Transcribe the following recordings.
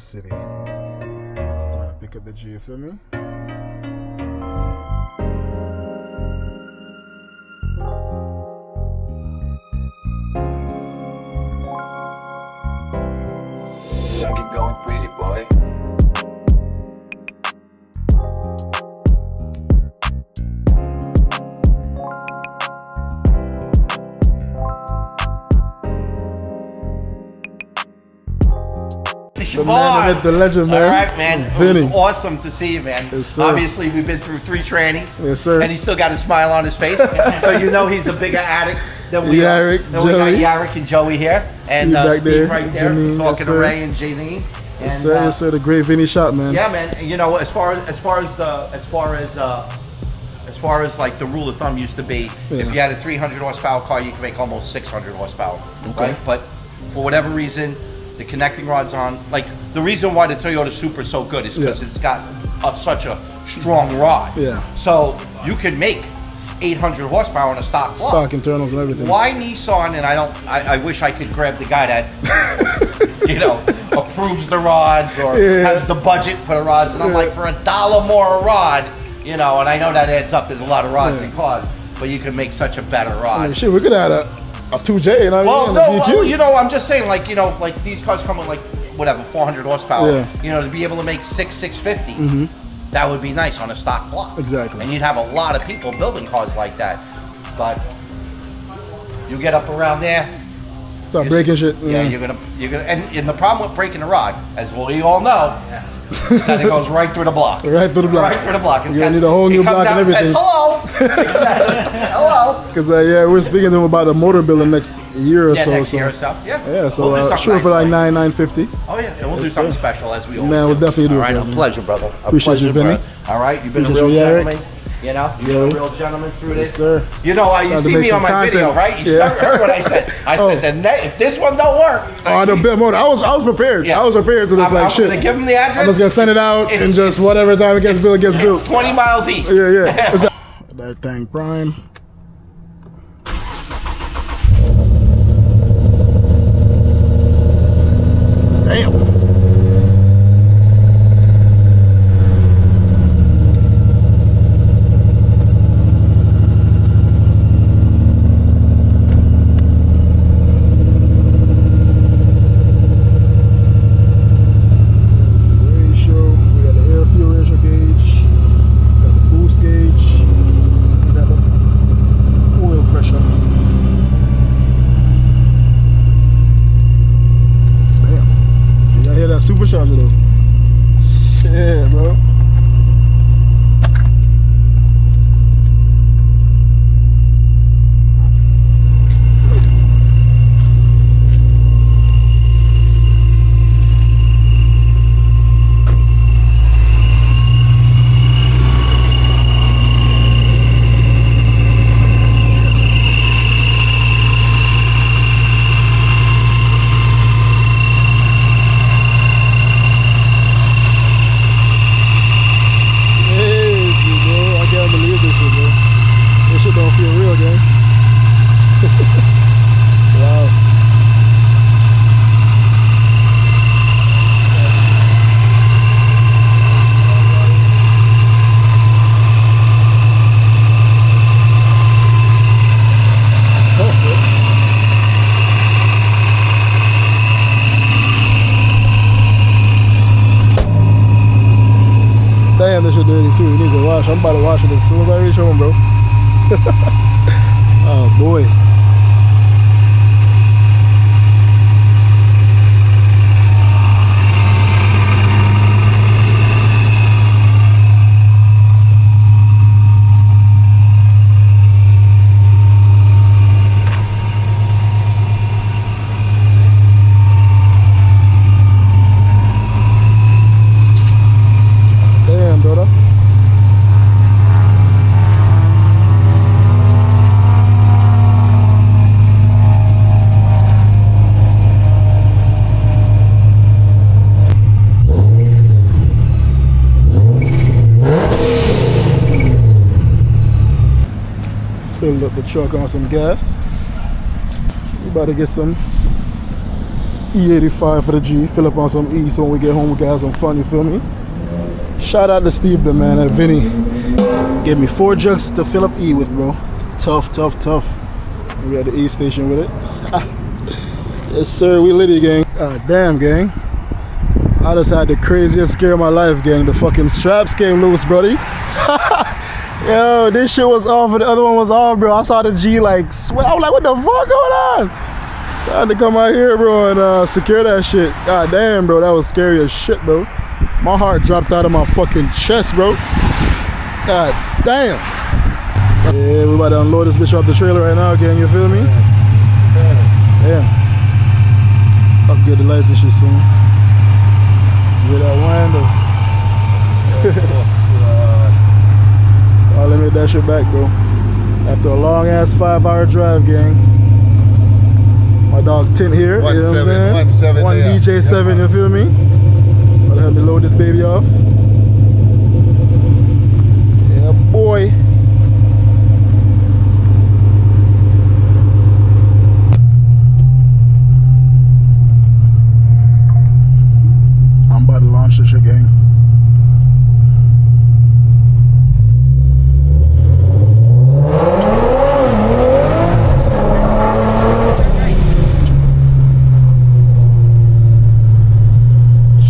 city. Trying to pick up the G, you feel me? Don't get going pretty, boy. The man with the legend, man. All right, man. Vinnie. It was awesome to see you, man. Yes, sir. Obviously, we've been through 3 trannies. Yes, sir. And he's still got a smile on his face. So you know he's a bigger addict than we Yarrick, are. Then we Joey. got Yarrick and Joey here. And Steve back Steve there, right there, Janine, talking yes, to sir. Ray and Janine. Yes, sir. Yes, sir. The great Vinnie shot, man. Yeah, man. And, you know, as far as like the rule of thumb used to be, if you had a 300 horsepower car, you could make almost 600 horsepower, right? But for whatever reason, the connecting rod's on. Like the reason why the Toyota Supra is so good is because it's got such a strong rod. Yeah. So you can make 800 horsepower on a stock block. Stock internals and everything. Why Nissan? And I wish I could grab the guy that you know approves the rods or has the budget for the rods. And I'm like, for $1 more a rod, you know. And I know that adds up. There's a lot of rods in cars, but you can make such a better rod. I mean, shit, we could add a 2J, you know what I mean? Well, you know, I'm just saying, like, you know, like these cars come with like whatever 400 horsepower. Yeah. You know, to be able to make 650, that would be nice on a stock block. Exactly. And you'd have a lot of people building cars like that. But you get up around there, Start breaking shit. yeah, you're gonna, and the problem with breaking a rod, as we all know, is that it goes right through the block. Right through the block. Right through the block. It's You're gonna need a whole new block and It comes everything. out and says, hello. Hello. Because yeah, we're speaking to him about the motor building next year or so. Next year or so. Yeah. Yeah, so We'll do something sure nice for like you. 950. Oh yeah, and we'll do something special as we always Man, do. we'll definitely do All it, right, brother. a pleasure, brother. Appreciate you, Vinnie. brother. All right, you've been Appreciate a real you, Yarrick. gentleman. You know, you've been a real gentleman through this. Yes, sir. You know, you Trying to see make me some on my content. video, right? You heard what I said. I said, if this one don't work, Oh, the bit motor. I was prepared. Yeah. I was prepared to this I'm shit. gonna give them the address. I'm just gonna send it out and just whatever time it gets built, it gets built. 20 miles east. Yeah. What's that thing prime. Damn. Ratio, we got the air fuel ratio gauge, got the boost gauge, we got the oil pressure. Damn. Can y'all hear that supercharger though? Shit, bro. Don't feel real, gang. Wow. Damn, this shit dirty too. It needs a wash. I'm about to wash it as soon as I reach home, bro. Oh boy. Damn, brother. Filled up the truck on some gas. We about to get some E85 for the G. Fill up on some E so when we get home we can have some fun, you feel me? Shout out to Steve the man at Vinnie. Gave me 4 jugs to fill up E with, bro. Tough. We at the E station with it. Yes sir, we litty, gang. God damn, gang. I just had the craziest scare of my life, gang. The fucking straps came loose, brody. Yo, this shit was off and the other one was off, bro. I saw the G like sweat. I was like, what the fuck going on? So I had to come out here, bro, and secure that shit. God damn, bro, that was scary as shit, bro. My heart dropped out of my fucking chest, bro. God damn. Yeah, we about to unload this bitch off the trailer right now, gang, you feel me? Yeah. Upgrade the lights and shit soon. Get that window. I'll limit that shit back, bro. After a long ass 5-hour drive, gang. My dog Tint here, you know what I'm saying? One DJ7, you feel me? Gotta help me load this baby off. Yeah, boy. I'm about to launch this shit, gang.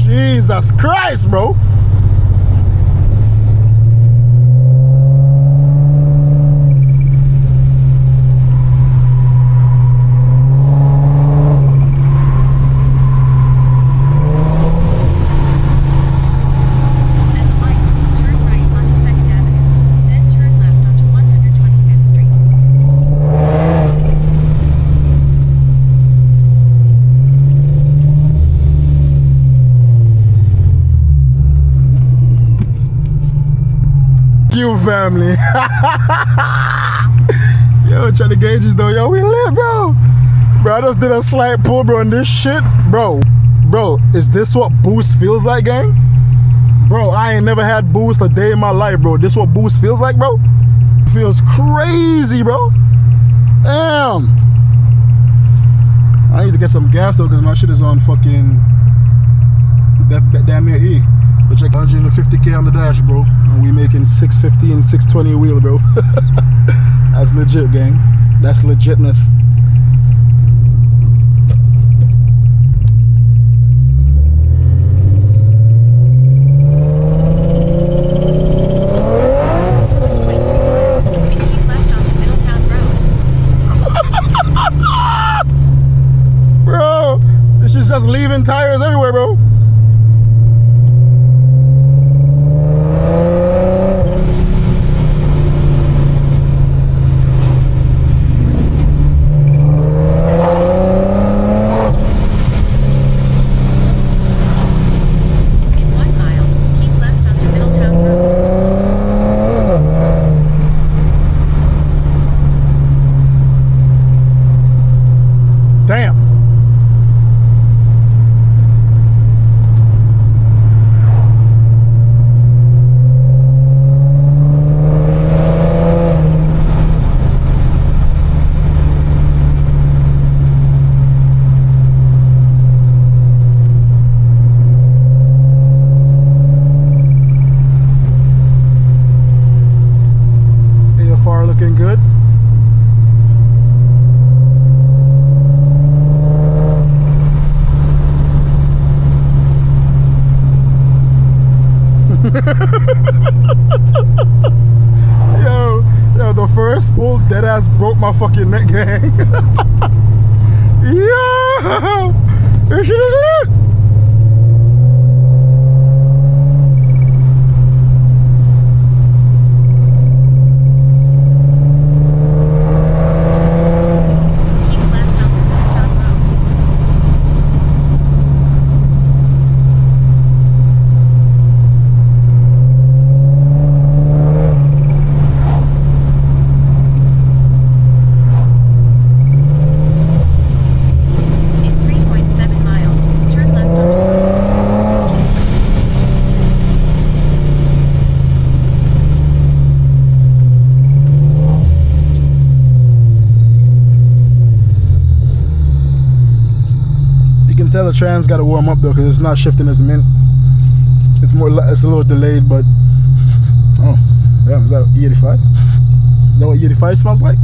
Jesus Christ, bro. You family. Yo, check the gauges though. Yo, we lit, bro. Bro, I just did a slight pull, bro, and this shit, bro, is this what boost feels like, gang? Bro, I ain't never had boost a day in my life, bro. This what boost feels like, bro? It feels crazy, bro. Damn. I need to get some gas though, because my shit is on fucking damn near E. But check 150K on the dash, bro. And we making 650 and 620 a wheel, bro. That's legit, gang. That's legitness. Bro, this is just leaving tires everywhere, bro. Looking good. yo, the first pull dead ass broke my fucking neck, gang. Yo, this shit is lit. In 3.7 miles, turn left. the trans got to warm up though, because it's not shifting as mint. It's a little delayed, but oh, damn, is that E85? Is that what E85 smells like?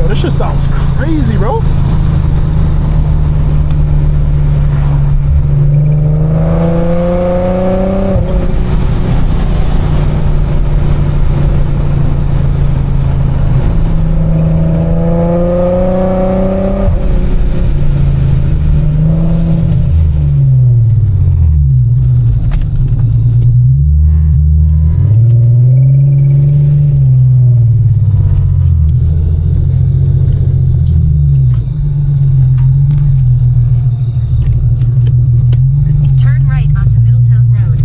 This shit sounds crazy, bro. Turn right onto Middletown Road.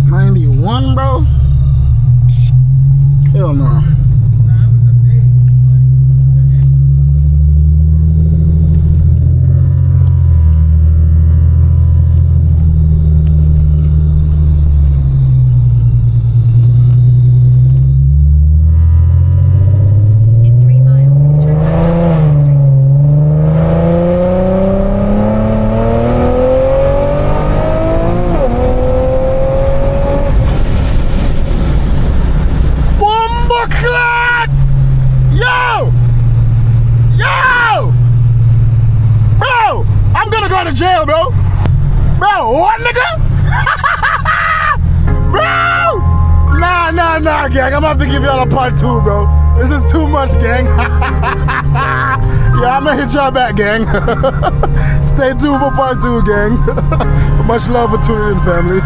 '91, bro. Hell no. In 3 miles, turn left onto Main Street. Bumbleclad! Yo! Yo! Bro! I'm gonna go to jail, bro! Bro, what, nigga? Bro! Nah, gang. I'm gonna have to give y'all a part 2, bro. This is too much, gang. Yeah, I'm gonna hit y'all back, gang. Stay tuned for part 2, gang. Much love for tuning in, family.